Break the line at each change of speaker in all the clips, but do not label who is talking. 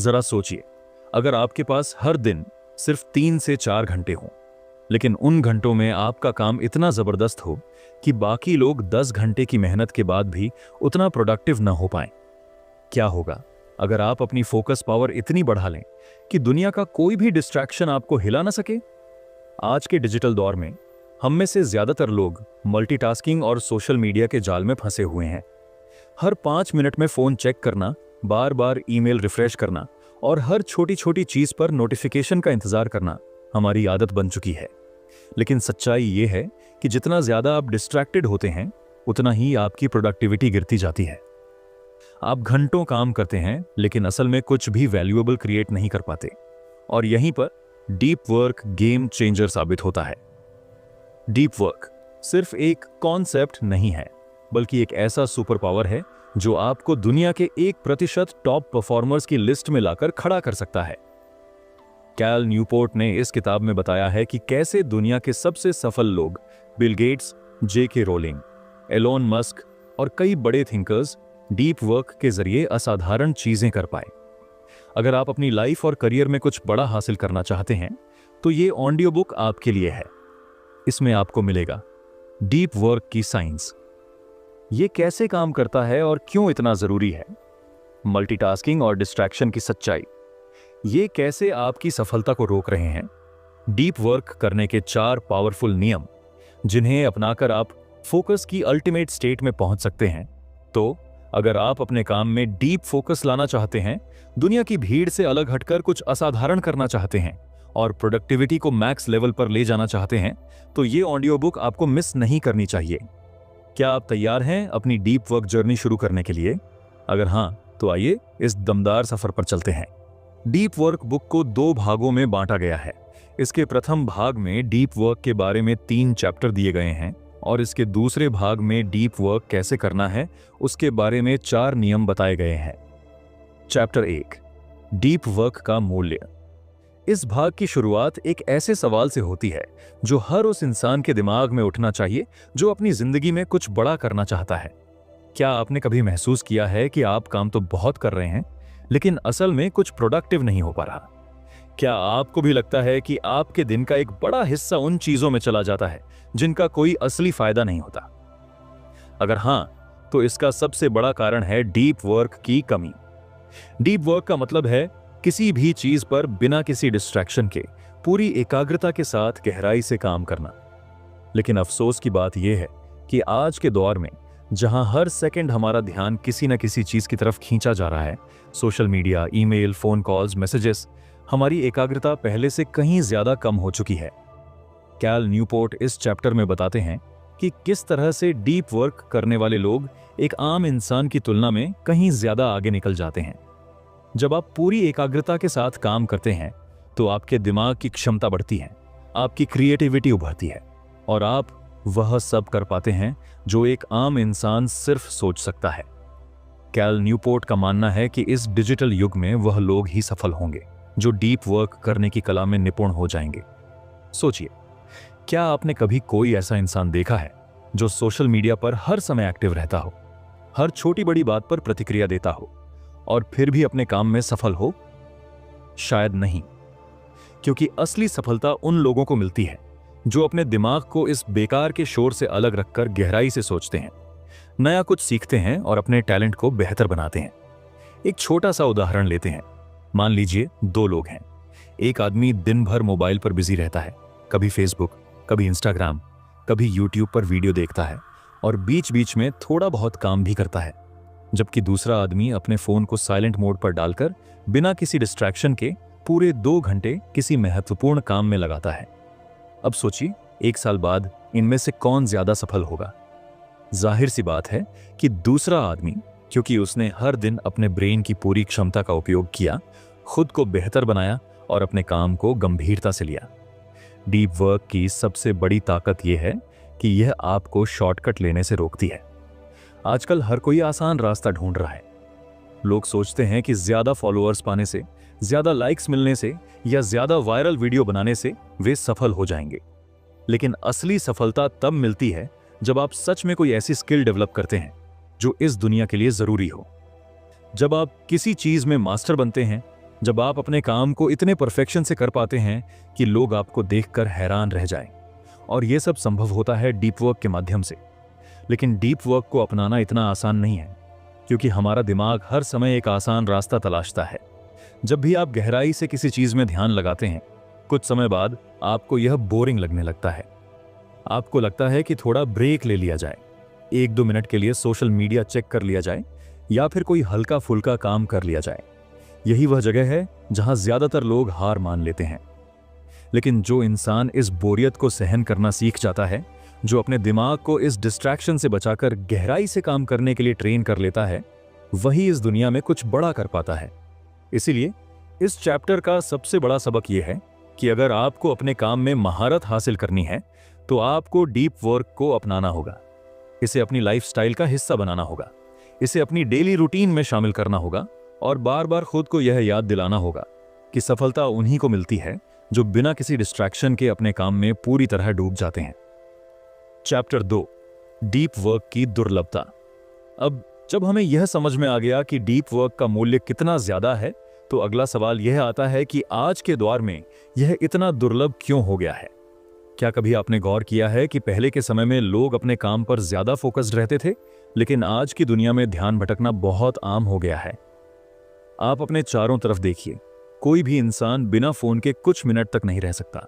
जरा सोचिए, अगर आपके पास हर दिन सिर्फ 3 से 4 घंटे हों, लेकिन उन घंटों में आपका काम इतना जबरदस्त हो कि बाकी लोग 10 घंटे की मेहनत के बाद भी उतना प्रोडक्टिव न हो पाएं। क्या होगा अगर आप अपनी फोकस पावर इतनी बढ़ा लें कि दुनिया का कोई भी डिस्ट्रैक्शन आपको हिला ना सके? आज के डिजिटल दौर में हम में से ज्यादातर लोग मल्टीटास्किंग और सोशल मीडिया के जाल में फंसे हुए हैं। हर 5 मिनट में फोन चेक करना, बार बार ईमेल रिफ्रेश करना और हर छोटी छोटी चीज पर नोटिफिकेशन का इंतजार करना हमारी आदत बन चुकी है। लेकिन सच्चाई ये है कि जितना ज्यादा आप डिस्ट्रैक्टेड होते हैं, उतना ही आपकी प्रोडक्टिविटी गिरती जाती है। आप घंटों काम करते हैं लेकिन असल में कुछ भी वैल्यूएबल क्रिएट नहीं कर पाते, और यहीं पर डीप वर्क गेम चेंजर साबित होता है। डीप वर्क सिर्फ एक कॉन्सेप्ट नहीं है, बल्कि एक ऐसा सुपर पावर है जो आपको दुनिया के 1% टॉप परफॉर्मर्स की लिस्ट में लाकर खड़ा कर सकता है। कैल न्यूपोर्ट ने इस किताब में बताया है कि कैसे दुनिया के सबसे सफल लोग Bill Gates, J.K. Rowling, Elon Musk और कई बड़े थिंकर्स डीप वर्क के जरिए असाधारण चीजें कर पाए। अगर आप अपनी लाइफ और करियर में कुछ बड़ा हासिल करना चाहते हैं तो ये ऑडियो बुक आपके लिए है। इसमें आपको मिलेगा डीप वर्क की साइंस, ये कैसे काम करता है और क्यों इतना जरूरी है, मल्टीटास्किंग और डिस्ट्रैक्शन की सच्चाई, ये कैसे आपकी सफलता को रोक रहे हैं, डीप वर्क करने के 4 पावरफुल नियम जिन्हें अपनाकर आप फोकस की अल्टीमेट स्टेट में पहुंच सकते हैं। तो अगर आप अपने काम में डीप फोकस लाना चाहते हैं, दुनिया की भीड़ से अलग हटकर कुछ असाधारण करना चाहते हैं और प्रोडक्टिविटी को मैक्स लेवल पर ले जाना चाहते हैं, तो ये ऑडियो बुक आपको मिस नहीं करनी चाहिए। क्या आप तैयार हैं अपनी डीप वर्क जर्नी शुरू करने के लिए? अगर हां, तो आइए इस दमदार सफर पर चलते हैं। डीप वर्क बुक को 2 भागों में बांटा गया है। इसके प्रथम भाग में डीप वर्क के बारे में 3 चैप्टर दिए गए हैं और इसके दूसरे भाग में डीप वर्क कैसे करना है उसके बारे में 4 नियम बताए गए हैं। चैप्टर 1, डीप वर्क का मूल्य। इस भाग की शुरुआत एक ऐसे सवाल से होती है जो हर उस इंसान के दिमाग में उठना चाहिए जो अपनी जिंदगी में कुछ बड़ा करना चाहता है। क्या आपने कभी महसूस किया है कि आप काम तो बहुत कर रहे हैं, लेकिन असल में कुछ प्रोडक्टिव नहीं हो पा रहा? क्या आपको भी लगता है कि आपके दिन का एक बड़ा हिस्सा उन चीजों में चला जाता है जिनका कोई असली फायदा नहीं होता? अगर हां, तो इसका सबसे बड़ा कारण है डीप वर्क की कमी। डीप वर्क का मतलब है किसी भी चीज पर बिना किसी डिस्ट्रैक्शन के पूरी एकाग्रता के साथ गहराई से काम करना। लेकिन अफसोस की बात यह है कि आज के दौर में जहां हर सेकंड हमारा ध्यान किसी न किसी चीज की तरफ खींचा जा रहा है, social media, email, phone calls, messages, हमारी एकाग्रता पहले से कहीं ज्यादा कम हो चुकी है। कैल न्यूपोर्ट इस चैप्टर में बताते हैं कि किस तरह से डीप वर्क करने वाले लोग एक आम इंसान की तुलना में कहीं ज्यादा आगे निकल जाते हैं। जब आप पूरी एकाग्रता के साथ काम करते हैं तो आपके दिमाग की क्षमता बढ़ती है, आपकी क्रिएटिविटी उभरती है और आप वह सब कर पाते हैं जो एक आम इंसान सिर्फ सोच सकता है। कैल न्यूपोर्ट का मानना है कि इस डिजिटल युग में वह लोग ही सफल होंगे जो डीप वर्क करने की कला में निपुण हो जाएंगे। सोचिए, क्या आपने कभी कोई ऐसा इंसान देखा है जो सोशल मीडिया पर हर समय एक्टिव रहता हो, हर छोटी बड़ी बात पर प्रतिक्रिया देता हो और फिर भी अपने काम में सफल हो? शायद नहीं, क्योंकि असली सफलता उन लोगों को मिलती है जो अपने दिमाग को इस बेकार के शोर से अलग रखकर गहराई से सोचते हैं, नया कुछ सीखते हैं और अपने टैलेंट को बेहतर बनाते हैं। एक छोटा सा उदाहरण लेते हैं। मान लीजिए 2 लोग हैं। एक आदमी दिन भर मोबाइल पर बिजी रहता है, कभी फेसबुक, कभी इंस्टाग्राम, कभी यूट्यूब पर वीडियो देखता है और बीच बीच में थोड़ा बहुत काम भी करता है, जबकि दूसरा आदमी अपने फोन को साइलेंट मोड पर डालकर बिना किसी डिस्ट्रैक्शन के पूरे 2 घंटे किसी महत्वपूर्ण काम में लगाता है। अब सोचिए, 1 साल बाद इनमें से कौन ज्यादा सफल होगा? जाहिर सी बात है कि दूसरा आदमी, क्योंकि उसने हर दिन अपने ब्रेन की पूरी क्षमता का उपयोग किया, खुद को बेहतर बनाया और अपने काम को गंभीरता से लिया। डीप वर्क की सबसे बड़ी ताकत यह है कि यह आपको शॉर्टकट लेने से रोकती है। आजकल हर कोई आसान रास्ता ढूंढ रहा है। लोग सोचते हैं कि ज्यादा फॉलोअर्स पाने से, ज्यादा लाइक्स मिलने से या ज्यादा वायरल वीडियो बनाने से वे सफल हो जाएंगे। लेकिन असली सफलता तब मिलती है जब आप सच में कोई ऐसी स्किल डेवलप करते हैं जो इस दुनिया के लिए जरूरी हो। जब आप किसी चीज में मास्टर बनते हैं जब आप अपने काम को इतने परफेक्शन से कर पाते हैं कि लोग आपको देखकर हैरान रह जाएं। और यह सब संभव होता है डीप वर्क के माध्यम से। लेकिन डीप वर्क को अपनाना इतना आसान नहीं है, क्योंकि हमारा दिमाग हर समय एक आसान रास्ता तलाशता है। जब भी आप गहराई से किसी चीज में ध्यान लगाते हैं, कुछ समय बाद आपको यह बोरिंग लगने लगता है। आपको लगता है कि थोड़ा ब्रेक ले लिया जाए, 1-2 मिनट के लिए सोशल मीडिया चेक कर लिया जाए या फिर कोई हल्का फुल्का काम कर लिया जाए। यही वह जगह है जहां ज्यादातर लोग हार मान लेते हैं। लेकिन जो इंसान इस बोरियत को सहन करना सीख जाता है, जो अपने दिमाग को इस डिस्ट्रैक्शन से बचाकर गहराई से काम करने के लिए ट्रेन कर लेता है, वही इस दुनिया में कुछ बड़ा कर पाता है। इसीलिए इस चैप्टर का सबसे बड़ा सबक यह है कि अगर आपको अपने काम में महारत हासिल करनी है तो आपको डीप वर्क को अपनाना होगा। इसे अपनी लाइफस्टाइल का हिस्सा बनाना होगा, इसे अपनी डेली रूटीन में शामिल करना होगा और बार बार खुद को यह याद दिलाना होगा कि सफलता उन्हीं को मिलती है जो बिना किसी डिस्ट्रैक्शन के अपने काम में पूरी तरह डूब जाते हैं। चैप्टर 2, डीप वर्क की दुर्लभता। अब जब हमें यह समझ में आ गया कि डीप वर्क का मूल्य कितना ज्यादा है, तो अगला सवाल यह आता है कि आज के दौर में यह इतना दुर्लभ क्यों हो गया है। क्या कभी आपने गौर किया है कि पहले के समय में लोग अपने काम पर ज्यादा फोकस्ड रहते थे, लेकिन आज की दुनिया में ध्यान भटकना बहुत आम हो गया है। आप अपने चारों तरफ देखिए, कोई भी इंसान बिना फोन के कुछ मिनट तक नहीं रह सकता।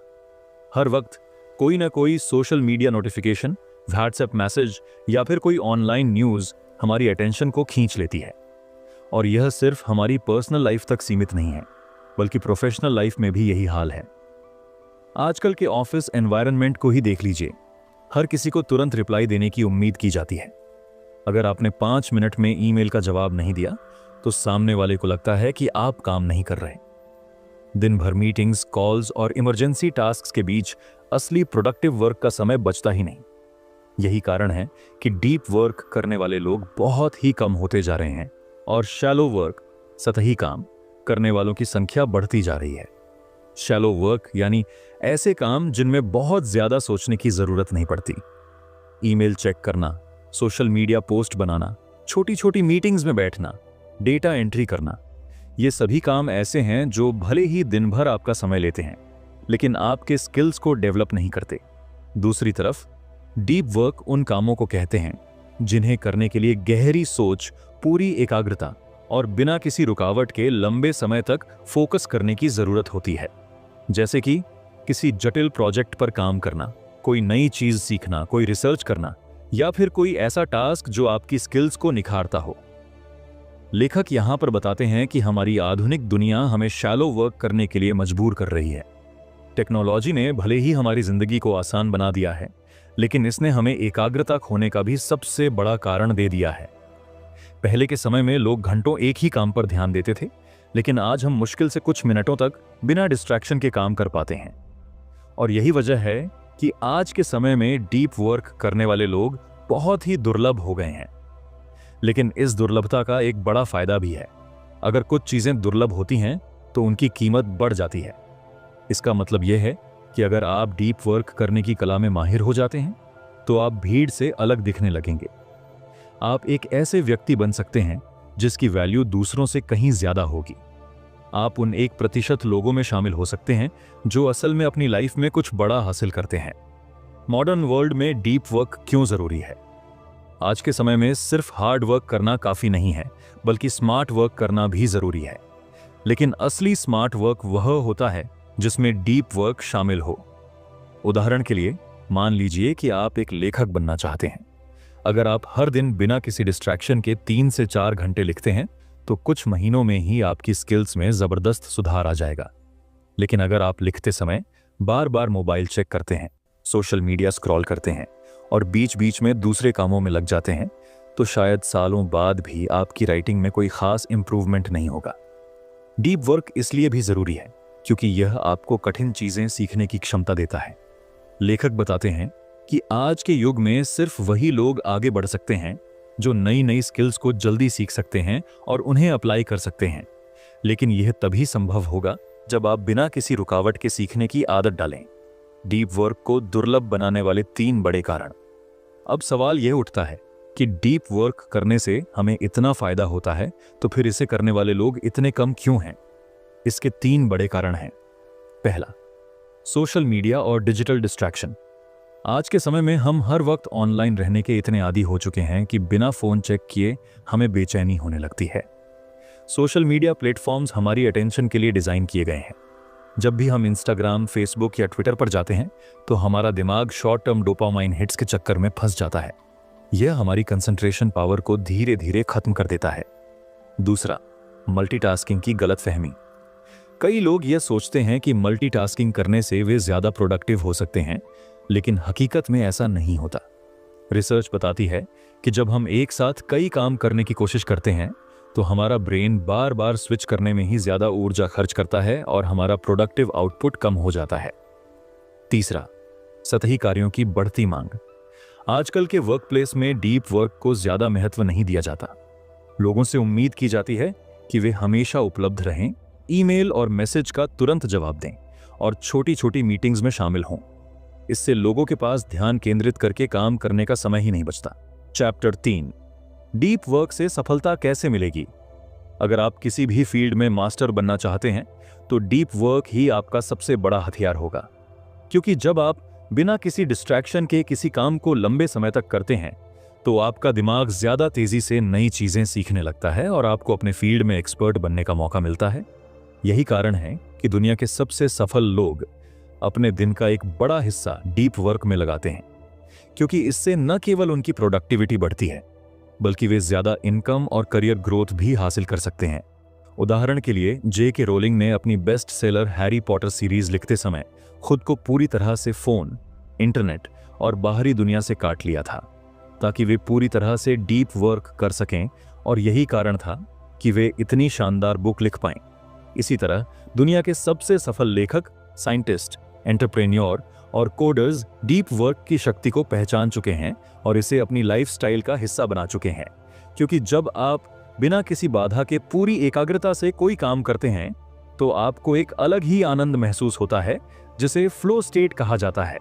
हर वक्त कोई ना कोई social media notification, WhatsApp message या फिर कोई ऑनलाइन न्यूज हमारी अटेंशन को खींच लेती है। और यह सिर्फ हमारी पर्सनल लाइफ तक सीमित नहीं है, बल्कि प्रोफेशनल लाइफ में भी यही हाल है। आजकल के ऑफिस एनवायरनमेंट को ही देख लीजिए, हर किसी को तुरंत रिप्लाई देने की उम्मीद की जाती है। अगर आपने 5 मिनट में ईमेल का जवाब नहीं दिया तो सामने वाले को लगता है कि आप काम नहीं कर रहे। दिन भर मीटिंग्स, कॉल्स और इमरजेंसी टास्क्स के बीच असली प्रोडक्टिव वर्क का समय बचता ही नहीं। यही कारण है कि डीप वर्क करने वाले लोग बहुत ही कम होते जा रहे हैं और शैलो वर्क, सतही काम करने वालों की संख्या बढ़ती जा रही है। शैलो वर्क यानी ऐसे काम जिनमें बहुत ज्यादा सोचने की जरूरत नहीं पड़ती। ईमेल चेक करना, सोशल मीडिया पोस्ट बनाना, छोटी छोटी मीटिंग्स में बैठना, डेटा एंट्री करना, ये सभी काम ऐसे हैं जो भले ही दिन भर आपका समय लेते हैं, लेकिन आपके स्किल्स को डेवलप नहीं करते। दूसरी तरफ डीप वर्क उन कामों को कहते हैं जिन्हें करने के लिए गहरी सोच, पूरी एकाग्रता और बिना किसी रुकावट के लंबे समय तक फोकस करने की जरूरत होती है। जैसे कि किसी जटिल प्रोजेक्ट पर काम करना, कोई नई चीज सीखना, कोई रिसर्च करना या फिर कोई ऐसा टास्क जो आपकी स्किल्स को निखारता हो। लेखक यहां पर बताते हैं कि हमारी आधुनिक दुनिया हमें शैलो वर्क करने के लिए मजबूर कर रही है। टेक्नोलॉजी ने भले ही हमारी जिंदगी को आसान बना दिया है, लेकिन इसने हमें एकाग्रता खोने का भी सबसे बड़ा कारण दे दिया है। पहले के समय में लोग घंटों एक ही काम पर ध्यान देते थे, लेकिन आज हम मुश्किल से कुछ मिनटों तक बिना डिस्ट्रैक्शन के काम कर पाते हैं। और यही वजह है कि आज के समय में डीप वर्क करने वाले लोग बहुत ही दुर्लभ हो गए हैं। लेकिन इस दुर्लभता का एक बड़ा फायदा भी है। अगर कुछ चीजें दुर्लभ होती हैं तो उनकी कीमत बढ़ जाती है। इसका मतलब यह है कि अगर आप डीप वर्क करने की कला में माहिर हो जाते हैं तो आप भीड़ से अलग दिखने लगेंगे। आप एक ऐसे व्यक्ति बन सकते हैं जिसकी वैल्यू दूसरों से कहीं ज्यादा होगी। आप उन 1% लोगों में शामिल हो सकते हैं जो असल में अपनी लाइफ में कुछ बड़ा हासिल करते हैं। मॉडर्न वर्ल्ड में डीप वर्क क्यों जरूरी है? आज के समय में सिर्फ हार्ड वर्क करना काफी नहीं है, बल्कि स्मार्ट वर्क करना भी जरूरी है। लेकिन असली स्मार्ट वर्क वह होता है जिसमें डीप वर्क शामिल हो। उदाहरण के लिए मान लीजिए कि आप एक लेखक बनना चाहते हैं। अगर आप हर दिन बिना किसी डिस्ट्रैक्शन के 3 से 4 घंटे लिखते हैं तो कुछ महीनों में ही आपकी स्किल्स में जबरदस्त सुधार आ जाएगा। लेकिन अगर आप लिखते समय बार बार मोबाइल चेक करते हैं, सोशल मीडिया स्क्रॉल करते हैं और बीच बीच में दूसरे कामों में लग जाते हैं, तो शायद सालों बाद भी आपकी राइटिंग में कोई खास इंप्रूवमेंट नहीं होगा। डीप वर्क इसलिए भी जरूरी है क्योंकि यह आपको कठिन चीजें सीखने की क्षमता देता है। लेखक बताते हैं कि आज के युग में सिर्फ वही लोग आगे बढ़ सकते हैं जो नई नई स्किल्स को जल्दी सीख सकते हैं और उन्हें अप्लाई कर सकते हैं। लेकिन यह तभी संभव होगा जब आप बिना किसी रुकावट के सीखने की आदत डालें। डीप वर्क को दुर्लभ बनाने वाले 3 बड़े कारण। अब सवाल यह उठता है कि डीप वर्क करने से हमें इतना फायदा होता है, तो फिर इसे करने वाले लोग इतने कम क्यों हैं? इसके 3 बड़े कारण हैं। पहला, सोशल मीडिया और डिजिटल डिस्ट्रैक्शन। आज के समय में हम हर वक्त ऑनलाइन रहने के इतने आदी हो चुके हैं कि बिना फोन चेक किए हमें बेचैनी होने लगती है। सोशल मीडिया प्लेटफॉर्म्स हमारी अटेंशन के लिए डिजाइन किए गए हैं। जब भी हम इंस्टाग्राम, फेसबुक या ट्विटर पर जाते हैं तो हमारा दिमाग शॉर्ट टर्म डोपामाइन हिट्स के चक्कर में फंस जाता है। यह हमारी कंसंट्रेशन पावर को धीरे धीरे खत्म कर देता है। दूसरा, मल्टीटास्किंग की गलतफहमी। कई लोग यह सोचते हैं कि मल्टीटास्किंग करने से वे ज्यादा प्रोडक्टिव हो सकते हैं, लेकिन हकीकत में ऐसा नहीं होता। रिसर्च बताती है कि जब हम एक साथ कई काम करने की कोशिश करते हैं तो हमारा ब्रेन बार बार स्विच करने में ही ज्यादा ऊर्जा खर्च करता है और हमारा प्रोडक्टिव आउटपुट कम हो जाता है। तीसरा, सतही कार्यों की बढ़ती मांग। आजकल के वर्कप्लेस में डीप वर्क को ज्यादा महत्व नहीं दिया जाता। लोगों से उम्मीद की जाती है कि वे हमेशा उपलब्ध रहें, ईमेल और मैसेज का तुरंत जवाब दें और छोटी छोटी मीटिंग्स में शामिल हों। इससे लोगों के पास ध्यान केंद्रित करके काम करने का समय ही नहीं बचता। चैप्टर 3, डीप वर्क से सफलता कैसे मिलेगी। अगर आप किसी भी फील्ड में मास्टर बनना चाहते हैं तो डीप वर्क ही आपका सबसे बड़ा हथियार होगा, क्योंकि जब आप बिना किसी डिस्ट्रैक्शन के किसी काम को लंबे समय तक करते हैं तो आपका दिमाग ज्यादा तेजी से नई चीजें सीखने लगता है और आपको अपने फील्ड में एक्सपर्ट बनने का मौका मिलता है। यही कारण है कि दुनिया के सबसे सफल लोग अपने दिन का एक बड़ा हिस्सा डीप वर्क में लगाते हैं, क्योंकि इससे न केवल उनकी प्रोडक्टिविटी बढ़ती है बल्कि वे ज्यादा इनकम और करियर ग्रोथ भी हासिल कर सकते हैं। उदाहरण के लिए J.K. रोलिंग ने अपनी best seller Harry Potter series लिखते समय खुद को पूरी तरह से फोन, इंटरनेट और बाहरी दुनिया से काट लिया था ताकि वे पूरी तरह से डीप वर्क कर सकें, और यही कारण था कि वे इतनी शानदार बुक लिख पाएं। इसी तरह दुनिया के सबसे सफल लेखक, साइंटिस्ट, एंटरप्रेन्योर और कोडर्स डीप वर्क की शक्ति को पहचान चुके हैं और इसे अपनी लाइफस्टाइल का हिस्सा बना चुके हैं। क्योंकि जब आप बिना किसी बाधा के पूरी एकाग्रता से कोई काम करते हैं तो आपको एक अलग ही आनंद महसूस होता है, जिसे फ्लो स्टेट कहा जाता है,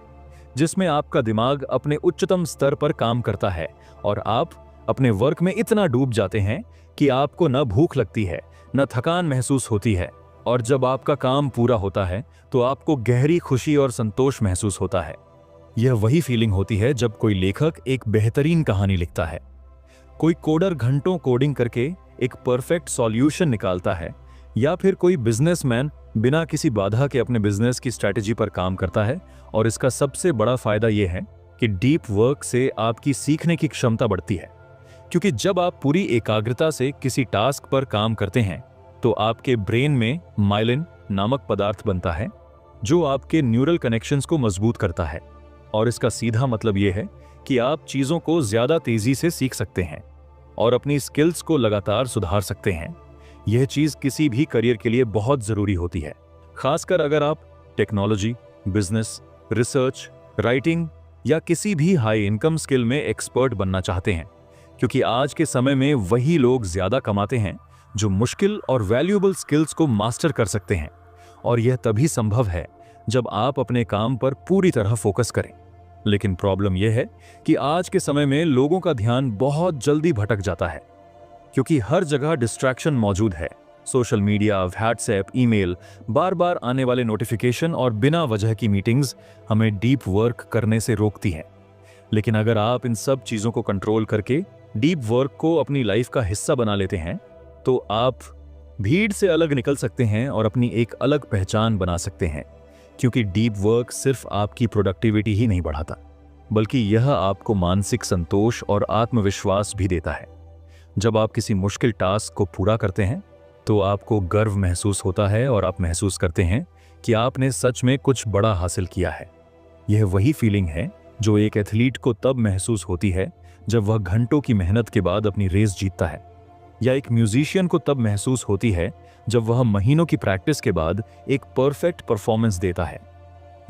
जिसमें आपका दिमाग अपने उच्चतम स्तर पर काम करता है और आप अपने वर्क में इतना डूब जाते हैं कि आपको न भूख लगती है, न थकान महसूस होती है, और जब आपका काम पूरा होता है तो आपको गहरी खुशी और संतोष महसूस होता है। यह वही फीलिंग होती है जब कोई लेखक एक बेहतरीन कहानी लिखता है, कोई कोडर घंटों कोडिंग करके एक परफेक्ट सॉल्यूशन निकालता है, या फिर कोई बिजनेसमैन बिना किसी बाधा के अपने बिजनेस की स्ट्रैटेजी पर काम करता है। और इसका सबसे बड़ा फायदा यह है कि डीप वर्क से आपकी सीखने की क्षमता बढ़ती है, क्योंकि जब आप पूरी एकाग्रता से किसी टास्क पर काम करते हैं तो आपके ब्रेन में माइलिन नामक पदार्थ बनता है जो आपके न्यूरल कनेक्शंस को मजबूत करता है। और इसका सीधा मतलब यह है कि आप चीजों को ज्यादा तेजी से सीख सकते हैं और अपनी स्किल्स को लगातार सुधार सकते हैं। यह चीज किसी भी करियर के लिए बहुत जरूरी होती है, खासकर अगर आप टेक्नोलॉजी, बिजनेस, रिसर्च, राइटिंग या किसी भी हाई इनकम स्किल में एक्सपर्ट बनना चाहते हैं, क्योंकि आज के समय में वही लोग ज्यादा कमाते हैं जो मुश्किल और वैल्यूएबल स्किल्स को मास्टर कर सकते हैं। और यह तभी संभव है जब आप अपने काम पर पूरी तरह फोकस करें। लेकिन प्रॉब्लम यह है कि आज के समय में लोगों का ध्यान बहुत जल्दी भटक जाता है, क्योंकि हर जगह डिस्ट्रैक्शन मौजूद है। सोशल मीडिया, व्हाट्सएप, ईमेल, बार बार आने वाले नोटिफिकेशन और बिना वजह की मीटिंग्स हमें डीप वर्क करने से रोकती हैं। लेकिन अगर आप इन सब चीजों को कंट्रोल करके डीप वर्क को अपनी लाइफ का हिस्सा बना लेते हैं तो आप भीड़ से अलग निकल सकते हैं और अपनी एक अलग पहचान बना सकते हैं। क्योंकि डीप वर्क सिर्फ आपकी प्रोडक्टिविटी ही नहीं बढ़ाता, बल्कि यह आपको मानसिक संतोष और आत्मविश्वास भी देता है। जब आप किसी मुश्किल टास्क को पूरा करते हैं तो आपको गर्व महसूस होता है और आप महसूस करते हैं कि आपने सच में कुछ बड़ा हासिल किया है। यह वही फीलिंग है जो एक एथलीट को तब महसूस होती है जब वह घंटों की मेहनत के बाद अपनी रेस जीतता है, या एक म्यूजिशियन को तब महसूस होती है जब वह महीनों की प्रैक्टिस के बाद एक परफेक्ट परफॉर्मेंस देता है।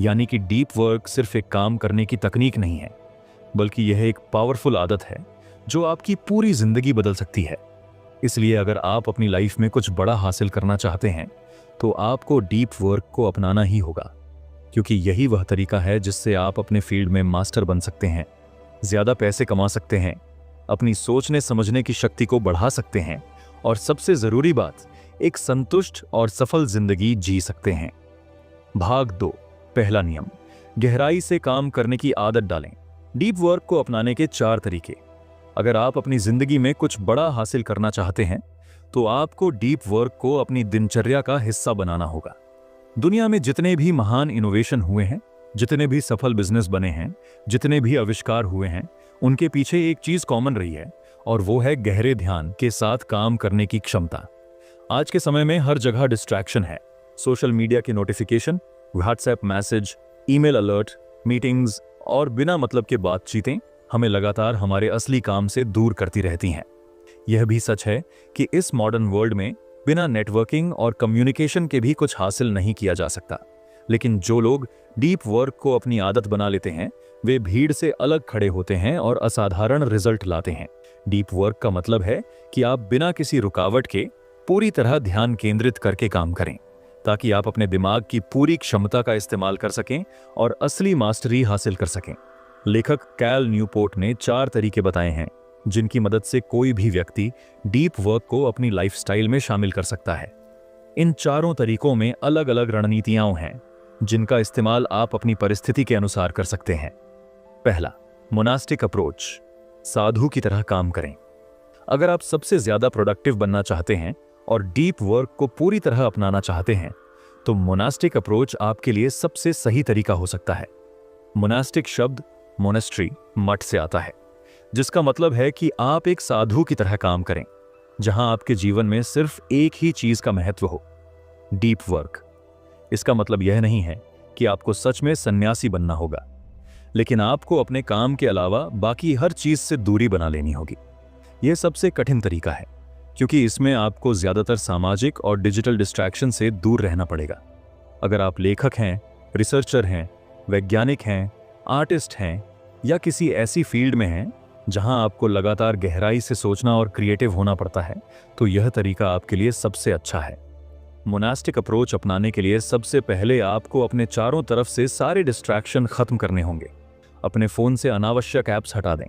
यानी कि डीप वर्क सिर्फ एक काम करने की तकनीक नहीं है, बल्कि यह एक पावरफुल आदत है जो आपकी पूरी जिंदगी बदल सकती है। इसलिए अगर आप अपनी लाइफ में कुछ बड़ा हासिल करना चाहते हैं तो आपको डीप वर्क को अपनाना ही होगा, क्योंकि यही वह तरीका है जिससे आप अपने फील्ड में मास्टर बन सकते हैं, ज्यादा पैसे कमा सकते हैं, अपनी सोचने समझने की शक्ति को बढ़ा सकते हैं और सबसे जरूरी बात, एक संतुष्ट और सफल जिंदगी जी सकते हैं। भाग 2, पहला नियम, गहराई से काम करने की आदत डालें। डीप वर्क को अपनाने के 4 तरीके। अगर आप अपनी जिंदगी में कुछ बड़ा हासिल करना चाहते हैं तो आपको डीप वर्क को अपनी दिनचर्या का हिस्सा बनाना होगा। दुनिया में जितने भी महान इनोवेशन हुए हैं, जितने भी सफल बिजनेस बने हैं, जितने भी आविष्कार हुए हैं, उनके पीछे एक चीज कॉमन रही है और वो है गहरे ध्यान के साथ काम करने की क्षमता। आज के समय में हर जगह डिस्ट्रैक्शन है। सोशल मीडिया के notification, WhatsApp message, email alert, meetings और बिना मतलब के बातचीतें हमें लगातार हमारे असली काम से दूर करती रहती हैं। यह भी सच है कि इस मॉडर्न वर्ल्ड में बिना नेटवर्किंग और कम्युनिकेशन के भी कुछ हासिल नहीं किया जा सकता। लेकिन जो लोग डीप वर्क को अपनी आदत बना लेते हैं, वे भीड़ से अलग खड़े होते हैं और असाधारण रिजल्ट लाते हैं। डीप वर्क का मतलब है कि आप बिना किसी रुकावट के पूरी तरह ध्यान केंद्रित करके काम करें, ताकि आप अपने दिमाग की पूरी क्षमता का इस्तेमाल कर सकें और असली मास्टरी हासिल कर सकें। लेखक कैल न्यूपोर्ट ने 4 तरीके बताए हैं जिनकी मदद से कोई भी व्यक्ति डीप वर्क को अपनी लाइफस्टाइल में शामिल कर सकता है। इन चारों तरीकों में अलग अलग रणनीतियां हैं जिनका इस्तेमाल आप अपनी परिस्थिति के अनुसार कर सकते हैं। पहला, मोनास्टिक अप्रोच, साधु की तरह काम करें। अगर आप सबसे ज्यादा प्रोडक्टिव बनना चाहते हैं और डीप वर्क को पूरी तरह अपनाना चाहते हैं तो मोनास्टिक अप्रोच आपके लिए सबसे सही तरीका हो सकता है। मोनास्टिक शब्द मोनेस्ट्री, मठ से आता है, जिसका मतलब है कि आप एक साधु की तरह काम करें, जहां आपके जीवन में सिर्फ एक ही चीज का महत्व हो, डीप वर्क। इसका मतलब यह नहीं है कि आपको सच में सन्यासी बनना होगा, लेकिन आपको अपने काम के अलावा बाकी हर चीज से दूरी बना लेनी होगी। यह सबसे कठिन तरीका है क्योंकि इसमें आपको ज्यादातर सामाजिक और डिजिटल डिस्ट्रैक्शन से दूर रहना पड़ेगा। अगर आप लेखक हैं, रिसर्चर हैं, वैज्ञानिक हैं, आर्टिस्ट हैं या किसी ऐसी फील्ड में हैं जहां आपको लगातार गहराई से सोचना और क्रिएटिव होना पड़ता है, तो यह तरीका आपके लिए सबसे अच्छा है। मोनास्टिक अप्रोच अपनाने के लिए सबसे पहले आपको अपने चारों तरफ से सारे डिस्ट्रैक्शन खत्म करने होंगे। अपने फोन से अनावश्यक ऐप्स हटा दें।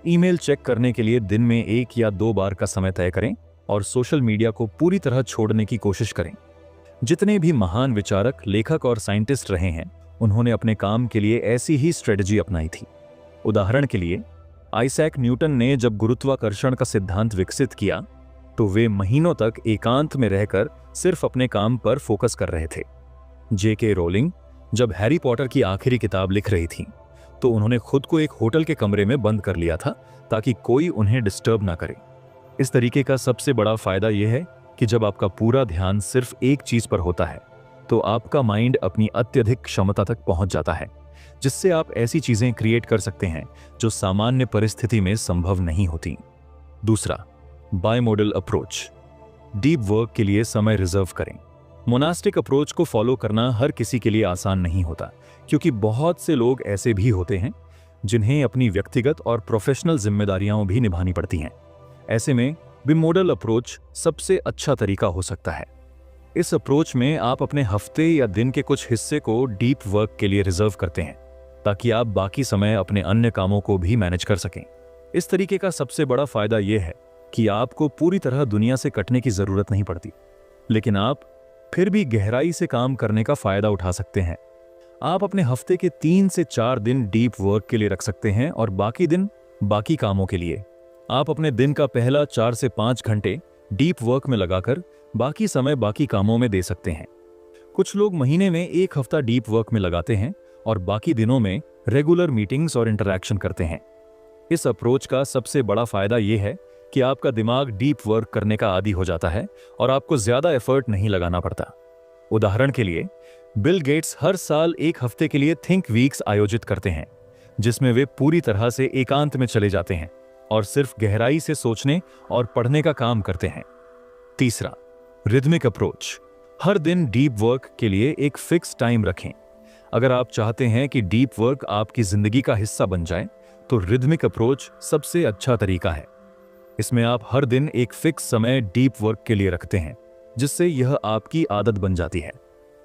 ईमेल चेक करने के लिए दिन में 1 या 2 बार का समय तय करें और सोशल मीडिया को पूरी तरह छोड़ने की कोशिश करें। जितने भी महान विचारक, लेखक और साइंटिस्ट रहे हैं, उन्होंने अपने काम के लिए ऐसी ही स्ट्रेटजी अपनाई थी। उदाहरण के लिए, आइजैक न्यूटन ने जब गुरुत्वाकर्षण का सिद्धांत विकसित किया तो वे महीनों तक एकांत में रहकर सिर्फ अपने काम पर फोकस कर रहे थे। J.K. रोलिंग जब हैरी पॉटर की आखिरी किताब लिख रही थी तो उन्होंने खुद को एक होटल के कमरे में बंद कर लिया था ताकि कोई उन्हें डिस्टर्ब ना करे। इस तरीके का सबसे बड़ा फायदा यह है कि जब आपका पूरा ध्यान सिर्फ एक चीज पर होता है तो आपका माइंड अपनी अत्यधिक क्षमता तक पहुंच जाता है, जिससे आप ऐसी चीजें क्रिएट कर सकते हैं जो सामान्य परिस्थिति में संभव नहीं होती। दूसरा, बायमोडल अप्रोच, डीप वर्क के लिए समय रिजर्व करें। मोनास्टिक अप्रोच को फॉलो करना हर किसी के लिए आसान नहीं होता, क्योंकि बहुत से लोग ऐसे भी होते हैं जिन्हें अपनी व्यक्तिगत और प्रोफेशनल जिम्मेदारियां भी निभानी पड़ती हैं। ऐसे में बिमोडल अप्रोच सबसे अच्छा तरीका हो सकता है। इस अप्रोच में आप अपने हफ्ते या दिन के कुछ हिस्से को डीप वर्क के लिए रिजर्व करते हैं ताकि आप बाकी समय अपने अन्य कामों को भी मैनेज कर सकें। इस तरीके का सबसे बड़ा फायदा यह है कि आपको पूरी तरह दुनिया से कटने की जरूरत नहीं पड़ती, लेकिन आप फिर भी गहराई से काम करने का फायदा उठा सकते हैं। आप अपने हफ्ते के 3 से 4 दिन डीप वर्क के लिए रख सकते हैं और बाकी दिन बाकी कामों के लिए। आप अपने दिन का पहला 4 से 5 घंटे डीप वर्क में लगाकर बाकी समय बाकी कामों में दे सकते हैं। कुछ लोग महीने में 1 हफ्ता डीप वर्क में लगाते हैं और बाकी दिनों में रेगुलर मीटिंग्स और इंटरैक्शन करते हैं। इस अप्रोच का सबसे बड़ा फायदा यह है कि आपका दिमाग डीप वर्क करने का आदी हो जाता है और आपको ज्यादा एफर्ट नहीं लगाना पड़ता। उदाहरण के लिए, बिल गेट्स हर साल 1 हफ्ते के लिए थिंक वीक्स आयोजित करते हैं, जिसमें वे पूरी तरह से एकांत में चले जाते हैं और सिर्फ गहराई से सोचने और पढ़ने का काम करते हैं। तीसरा, रिदमिक अप्रोच, हर दिन डीप वर्क के लिए एक फिक्स टाइम रखें। अगर आप चाहते हैं कि डीप वर्क आपकी जिंदगी का हिस्सा बन जाए तो रिदमिक अप्रोच सबसे अच्छा तरीका है। इसमें आप हर दिन एक फिक्स समय डीप वर्क के लिए रखते हैं, जिससे यह आपकी आदत बन जाती है।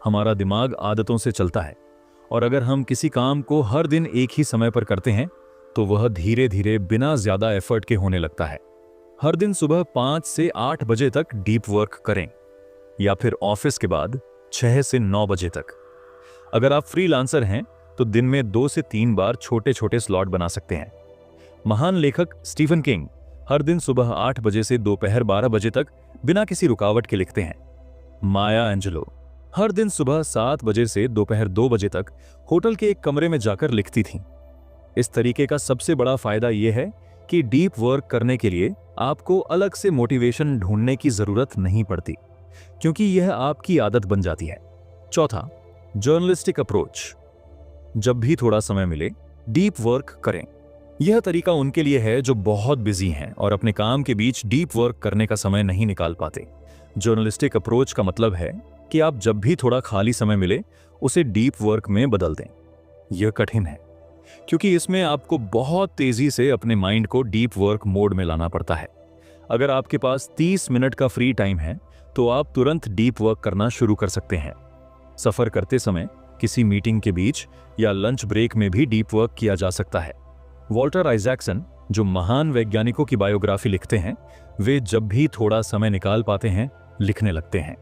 हमारा दिमाग आदतों से चलता है और अगर हम किसी काम को हर दिन एक ही समय पर करते हैं तो वह धीरे धीरे बिना ज्यादा एफर्ट के होने लगता है। हर दिन सुबह 5 से 8 बजे तक डीप वर्क करें, या फिर ऑफिस के बाद 6 से 9 बजे तक। अगर आप फ्रीलांसर हैं तो दिन में 2 से 3 बार छोटे छोटे स्लॉट बना सकते हैं। महान लेखक स्टीफन किंग हर दिन सुबह 8 बजे से दोपहर 12 बजे तक बिना किसी रुकावट के लिखते हैं। माया एंजेलो हर दिन सुबह 7 बजे से दोपहर 2 बजे तक होटल के एक कमरे में जाकर लिखती थीं। इस तरीके का सबसे बड़ा फायदा यह है कि डीप वर्क करने के लिए आपको अलग से मोटिवेशन ढूंढने की जरूरत नहीं पड़ती, क्योंकि यह आपकी आदत बन जाती है। चौथा, जर्नलिस्टिक अप्रोच। जब भी थोड़ा समय मिले डीप वर्क करें। यह तरीका उनके लिए है जो बहुत बिजी हैं और अपने काम के बीच डीप वर्क करने का समय नहीं निकाल पाते। जर्नलिस्टिक अप्रोच का मतलब है कि आप जब भी थोड़ा खाली समय मिले उसे डीप वर्क में बदल दें। यह कठिन है क्योंकि इसमें आपको बहुत तेजी से अपने माइंड को डीप वर्क मोड में लाना पड़ता है। अगर आपके पास 30 मिनट का फ्री टाइम है तो आप तुरंत डीप वर्क करना शुरू कर सकते हैं। सफर करते समय, किसी मीटिंग के बीच या लंच ब्रेक में भी डीप वर्क किया जा सकता है। वॉल्टर आइजैक्सन, जो महान वैज्ञानिकों की बायोग्राफी लिखते हैं, वे जब भी थोड़ा समय निकाल पाते हैं लिखने लगते हैं।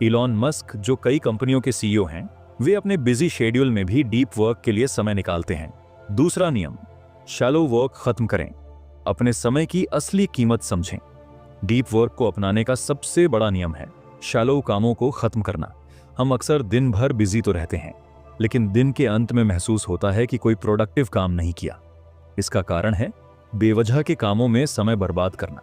इलॉन मस्क, जो कई कंपनियों के सीईओ हैं, वे अपने बिजी शेड्यूल में भी डीप वर्क के लिए समय निकालते हैं। दूसरा नियम, शैलो वर्क खत्म करें। अपने समय की असली कीमत समझें। डीप वर्क को अपनाने का सबसे बड़ा नियम है शैलो कामों को खत्म करना। हम अक्सर दिन भर बिजी तो रहते हैं, लेकिन दिन के अंत में महसूस होता है कि कोई प्रोडक्टिव काम नहीं किया। इसका कारण है बेवजह के कामों में समय बर्बाद करना,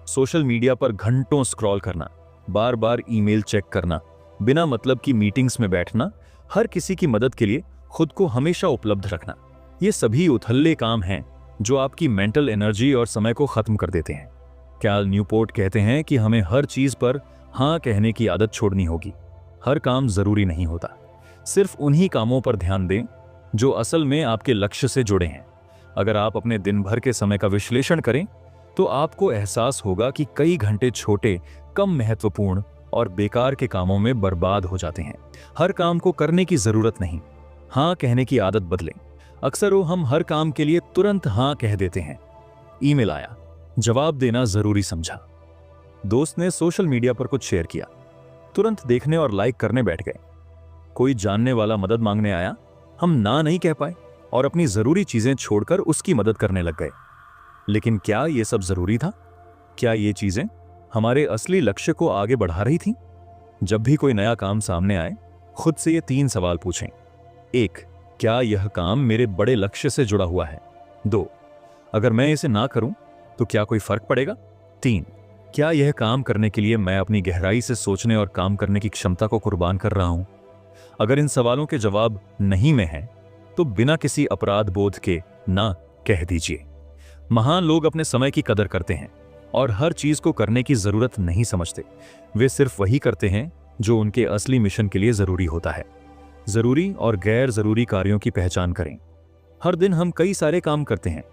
सोशल मीडिया पर घंटों स्क्रॉल करना, बार बार ईमेल चेक करना, बिना मतलब की मीटिंग्स में बैठना, हर किसी की मदद के लिए खुद को हमेशा उपलब्ध रखना। ये सभी उथल्ले काम हैं जो आपकी मेंटल एनर्जी और समय को खत्म कर देते हैं। कैल न्यूपोर्ट कहते हैं कि हमें हर चीज पर हाँ कहने की आदत छोड़नी होगी। हर काम जरूरी नहीं होता, सिर्फ उन्हीं कामों पर ध्यान दें जो असल में आपके लक्ष्य से जुड़े हैं। अगर आप अपने दिन भर के समय का विश्लेषण करें तो आपको एहसास होगा कि कई घंटे छोटे, कम महत्वपूर्ण और बेकार के कामों में बर्बाद हो जाते हैं। हर काम को करने की जरूरत नहीं, हाँ कहने की आदत बदलें। अक्सर हम हर काम के लिए तुरंत हाँ कह देते हैं। ईमेल आया, जवाब देना जरूरी समझा। दोस्त ने सोशल मीडिया पर कुछ शेयर किया, तुरंत देखने और लाइक करने बैठ गए। कोई जानने वाला मदद मांगने आया, हम ना नहीं कह पाए और अपनी जरूरी चीजें छोड़कर उसकी मदद करने लग गए। लेकिन क्या यह सब जरूरी था? क्या ये चीजें हमारे असली लक्ष्य को आगे बढ़ा रही थीं? जब भी कोई नया काम सामने आए, खुद से ये 3 सवाल पूछें। 1, क्या यह काम मेरे बड़े लक्ष्य से जुड़ा हुआ है? 2, अगर मैं इसे ना करूं तो क्या कोई फर्क पड़ेगा? 3, क्या यह काम करने के लिए मैं अपनी गहराई से सोचने और काम करने की क्षमता को कुर्बान कर रहा हूं? अगर इन सवालों के जवाब नहीं में हैं, तो बिना किसी अपराध बोध के ना कह दीजिए। महान लोग अपने समय की कदर करते हैं और हर चीज को करने की जरूरत नहीं समझते। वे सिर्फ वही करते हैं जो उनके असली मिशन के लिए जरूरी होता है। जरूरी और गैर जरूरी कार्यों की पहचान करें। हर दिन हम कई सारे काम करते हैं,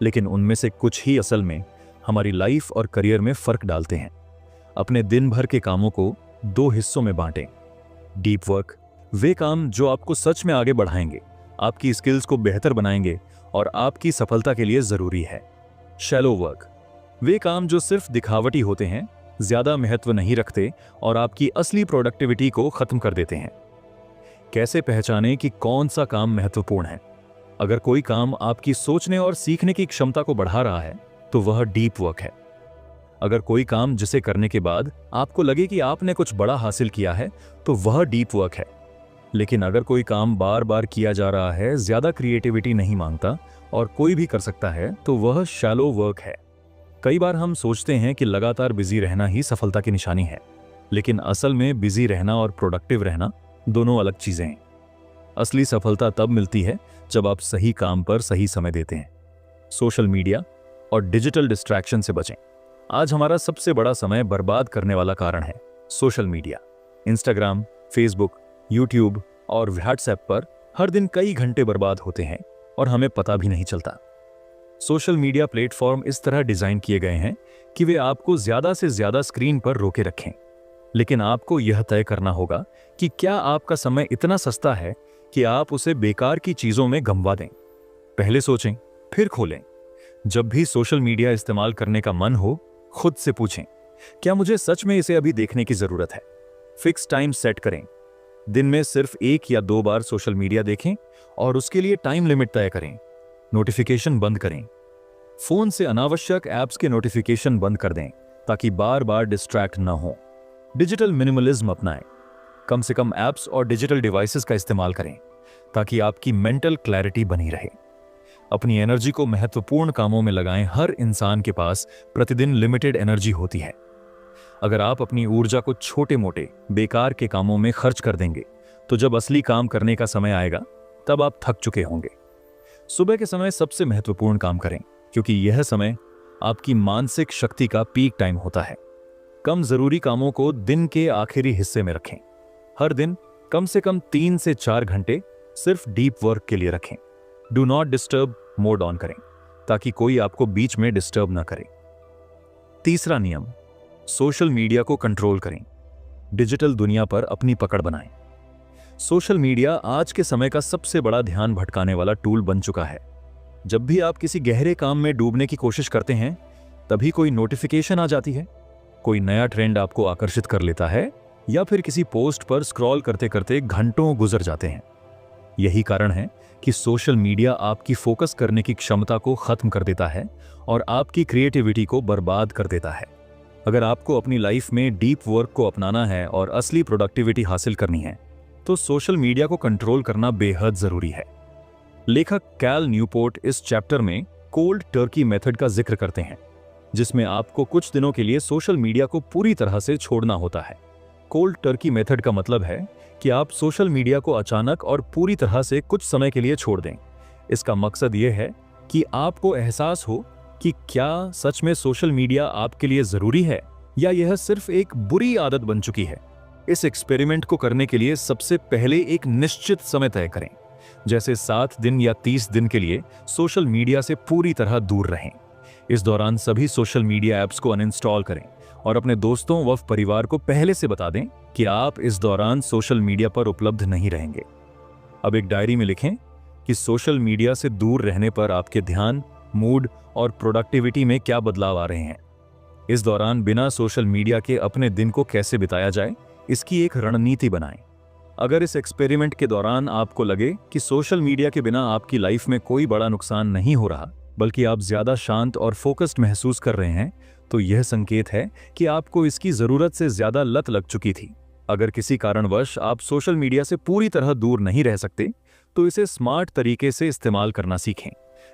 लेकिन उनमें से कुछ ही असल में हमारी लाइफ और करियर में फर्क डालते हैं। अपने दिन भर के कामों को 2 हिस्सों में बांटें। डीप वर्क, वे काम जो आपको सच में आगे बढ़ाएंगे, आपकी स्किल्स को बेहतर बनाएंगे और आपकी सफलता के लिए जरूरी है। शैलो वर्क, वे काम जो सिर्फ दिखावटी होते हैं, ज्यादा महत्व नहीं रखते और आपकी असली प्रोडक्टिविटी को खत्म कर देते हैं। कैसे पहचानें कि कौन सा काम महत्वपूर्ण है? अगर कोई काम आपकी सोचने और सीखने की क्षमता को बढ़ा रहा है तो वह डीप वर्क है। अगर कोई काम जिसे करने के बाद आपको लगे कि आपने कुछ बड़ा हासिल किया है तो वह डीप वर्क है। लेकिन अगर कोई काम बार बार किया जा रहा है, ज्यादा क्रिएटिविटी नहीं मांगता और कोई भी कर सकता है, तो वह शैलो वर्क है। कई बार हम सोचते हैं कि लगातार बिजी रहना ही सफलता की निशानी है, लेकिन असल में बिजी रहना और प्रोडक्टिव रहना दोनों अलग चीजें हैं। असली सफलता तब मिलती है जब आप सही काम पर सही समय देते हैं। सोशल मीडिया और डिजिटल डिस्ट्रैक्शन से बचें। आज हमारा सबसे बड़ा समय बर्बाद करने वाला कारण है social media. Instagram, Facebook, YouTube और व्हाट्सएप पर हर दिन कई घंटे बर्बाद होते हैं और हमें पता भी नहीं चलता। सोशल मीडिया प्लेटफॉर्म इस तरह डिजाइन किए गए हैं कि वे आपको ज्यादा से ज्यादा स्क्रीन पर रोके रखें, लेकिन आपको यह तय करना होगा कि क्या आपका समय इतना सस्ता है कि आप उसे बेकार की चीजों में गंवा दें। पहले सोचें, फिर खोलें। जब भी सोशल मीडिया इस्तेमाल करने का मन हो, खुद से पूछें, क्या मुझे सच में इसे अभी देखने की जरूरत है? फिक्स टाइम सेट करें। दिन में सिर्फ 1 या 2 बार सोशल मीडिया देखें और उसके लिए टाइम लिमिट तय करें। नोटिफिकेशन बंद करें। फोन से अनावश्यक ऐप्स के नोटिफिकेशन बंद कर दें ताकि बार बार डिस्ट्रैक्ट न हो। डिजिटल मिनिमलिज्म अपनाएं। कम से कम ऐप्स और डिजिटल डिवाइसेस का इस्तेमाल करें ताकि आपकी मेंटल क्लैरिटी बनी रहे। अपनी एनर्जी को महत्वपूर्ण कामों में लगाएं। हर इंसान के पास प्रतिदिन लिमिटेड एनर्जी होती है। अगर आप अपनी ऊर्जा को छोटे मोटे बेकार के कामों में खर्च कर देंगे तो जब असली काम करने का समय आएगा तब आप थक चुके होंगे। सुबह के समय सबसे महत्वपूर्ण काम करें क्योंकि यह समय आपकी मानसिक शक्ति का पीक टाइम होता है। कम जरूरी कामों को दिन के आखिरी हिस्से में रखें। हर दिन कम से कम 3 से 4 घंटे सिर्फ डीप वर्क के लिए रखें। Do not disturb mode on करें ताकि कोई आपको बीच में डिस्टर्ब ना करे। तीसरा नियम, सोशल मीडिया को कंट्रोल करें। डिजिटल दुनिया पर अपनी पकड़ बनाएं। सोशल मीडिया आज के समय का सबसे बड़ा ध्यान भटकाने वाला टूल बन चुका है। जब भी आप किसी गहरे काम में डूबने की कोशिश करते हैं तभी कोई नोटिफिकेशन आ जाती है, कोई नया ट्रेंड आपको आकर्षित कर लेता है या फिर किसी पोस्ट पर स्क्रॉल करते करते घंटों गुजर जाते हैं। यही कारण है कि सोशल मीडिया आपकी फोकस करने की क्षमता को खत्म कर देता है और आपकी क्रिएटिविटी को बर्बाद कर देता है। अगर आपको अपनी लाइफ में डीप वर्क को अपनाना है और असली प्रोडक्टिविटी हासिल करनी है तो सोशल मीडिया को कंट्रोल करना बेहद जरूरी है। लेखक कैल न्यूपोर्ट इस चैप्टर में कोल्ड टर्की मेथड का जिक्र करते हैं, जिसमें आपको कुछ दिनों के लिए सोशल मीडिया को पूरी तरह से छोड़ना होता है। कोल्ड टर्की मेथड का मतलब है कि आप सोशल मीडिया को अचानक और पूरी तरह से कुछ समय के लिए छोड़ दें। इसका मकसद यह है कि आपको एहसास हो कि क्या सच में सोशल मीडिया आपके लिए जरूरी है या यह सिर्फ एक बुरी आदत बन चुकी है। इस एक्सपेरिमेंट को करने के लिए सबसे पहले एक निश्चित समय तय करें, जैसे 7 दिन या 30 दिन के लिए सोशल मीडिया से पूरी तरह दूर रहें। इस दौरान सभी सोशल मीडिया ऐप्स को अनइंस्टॉल करें और अपने दोस्तों व परिवार को पहले से बता दें कि आप इस दौरान सोशल मीडिया पर उपलब्ध नहीं रहेंगे। अब एक डायरी में लिखें कि सोशल मीडिया से दूर रहने पर आपके ध्यान, मूड और प्रोडक्टिविटी में क्या बदलाव आ रहे हैं। इस दौरान बिना सोशल मीडिया के अपने दिन को कैसे बिताया जाए, इसकी एक रणनीति बनाएं। अगर इस एक्सपेरिमेंट के दौरान आपको लगे कि सोशल मीडिया के बिना आपकी लाइफ में कोई बड़ा नुकसान नहीं हो रहा, बल्कि आप ज्यादा शांत और फोकस्ड महसूस कर रहे हैं, तो यह संकेत है कि आपको इसकी जरूरत से ज्यादा लत लग चुकी थी। अगर किसी कारणवश आप सोशल मीडिया से पूरी तरह दूर नहीं रह सकते, तो इसे स्मार्ट तरीके से इस्तेमाल करना सीखें।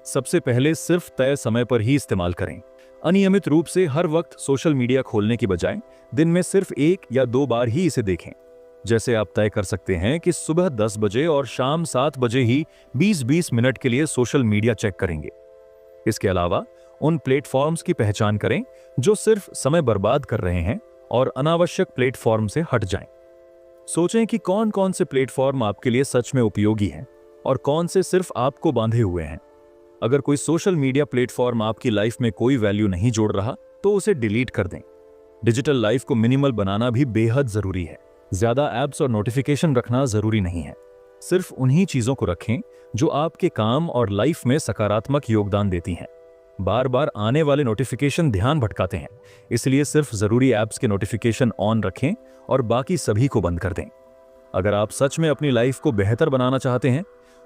सबसे पहले सिर्फ तय समय पर ही इस्तेमाल करें। अनियमित रूप से हर वक्त सोशल मीडिया खोलने की बजाय दिन में सिर्फ 1 या 2 बार ही इसे देखें। जैसे आप तय कर सकते हैं कि सुबह 10 बजे और शाम 7 बजे ही 20-20 मिनट के लिए सोशल मीडिया चेक करेंगे। इसके अलावा उन प्लेटफॉर्म्स की पहचान करें जो सिर्फ समय बर्बाद कर रहे हैं और अनावश्यक प्लेटफॉर्म से हट जाएं। सोचें कि कौन कौन से प्लेटफॉर्म आपके लिए सच में उपयोगी हैं और कौन से सिर्फ आपको बांधे हुए हैं। अगर कोई सोशल मीडिया प्लेटफॉर्म आपकी लाइफ में कोई वैल्यू नहीं जोड़ रहा तो उसे डिलीट कर दें। डिजिटल लाइफ को मिनिमल बनाना भी बेहद जरूरी है। ज्यादा ऐप्स और नोटिफिकेशन रखना जरूरी नहीं है। सिर्फ उन्हीं चीजों को रखें जो आपके काम और लाइफ में सकारात्मक योगदान देती हैं। बार बार आने वाले नोटिफिकेशन ध्यान भटकाते हैं, इसलिए सिर्फ जरूरी ऐप्स के नोटिफिकेशन ऑन रखें और बाकी सभी को बंद कर दें। अगर आप सच में अपनी लाइफ को बेहतर बनाना चाहते हैं